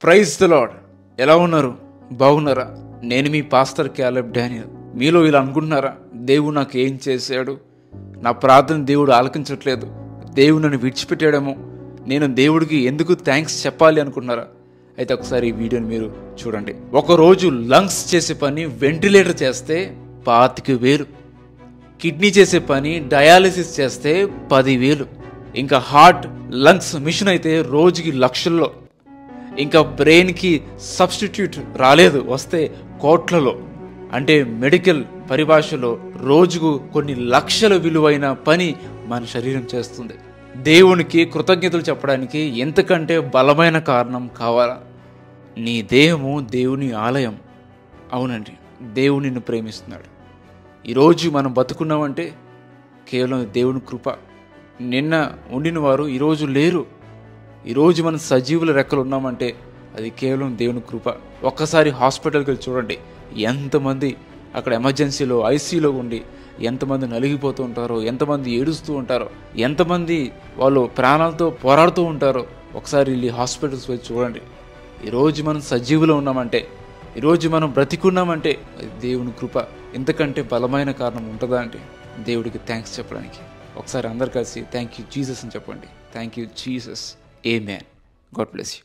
Praise the lord. ఎలా ఉన్నారు? బాగున్నారా? నేను మీ పాస్టర్ క్యాలెబ్ డానియల్. మీలో ఇలా అనుకుంటున్నారా, దేవుడు నాకు ఏం చేశాడు, నా ప్రార్థన దేవుడు ఆలకించట్లేదు, దేవుడు నన్ను విడిచిపెట్టాడేమో, నేను దేవుడికి ఎందుకు థ్యాంక్స్ చెప్పాలి అనుకుంటున్నారా? అయితే ఒకసారి ఈ వీడియోని మీరు చూడండి. ఒకరోజు లంగ్స్ చేసే పని వెంటిలేటర్ చేస్తే 25,000, కిడ్నీ చేసే పని డయాలిసిస్ చేస్తే 10,000, ఇంకా హార్ట్ లంగ్స్ మిషన్ అయితే రోజుకి లక్షల్లో, ఇంకా బ్రెయిన్కి సబ్స్టిట్యూట్ రాలేదు, వస్తే కోట్లలో. అంటే మెడికల్ పరిభాషలో రోజుకు కొన్ని లక్షల విలువైన పని మన శరీరం చేస్తుంది. దేవునికి కృతజ్ఞతలు చెప్పడానికి ఎంతకంటే బలమైన కారణం కావాలా? నీ దేహము దేవుని ఆలయం. అవునండి, దేవుడు నిన్ను ప్రేమిస్తున్నాడు. ఈరోజు మనం బతుకున్నామంటే కేవలం దేవుని కృప. నిన్న ఉండిన వారు ఈరోజు లేరు. ఈరోజు మనం సజీవుల రెక్కలు ఉన్నామంటే అది కేవలం దేవుని కృప. ఒక్కసారి హాస్పిటల్కి వెళ్ళి చూడండి, ఎంతమంది అక్కడ ఎమర్జెన్సీలో ఐసీలో ఉండి ఎంతమంది నలిగిపోతూ ఉంటారో, ఎంతమంది ఏడుస్తూ ఉంటారో, ఎంతమంది వాళ్ళు ప్రాణాలతో పోరాడుతూ ఉంటారో. ఒకసారి వెళ్ళి హాస్పిటల్స్ వెళ్ళి చూడండి. ఈరోజు మనం సజీవులో ఉన్నామంటే, ఈరోజు మనం బ్రతికున్నామంటే అది దేవుని కృప. ఇంతకంటే బలమైన కారణం ఉంటుందా అంటే దేవుడికి థ్యాంక్స్ చెప్పడానికి. ఒకసారి అందరు కలిసి థ్యాంక్ యూ జీసస్ అని చెప్పండి. Thank you Jesus. Amen. God bless you.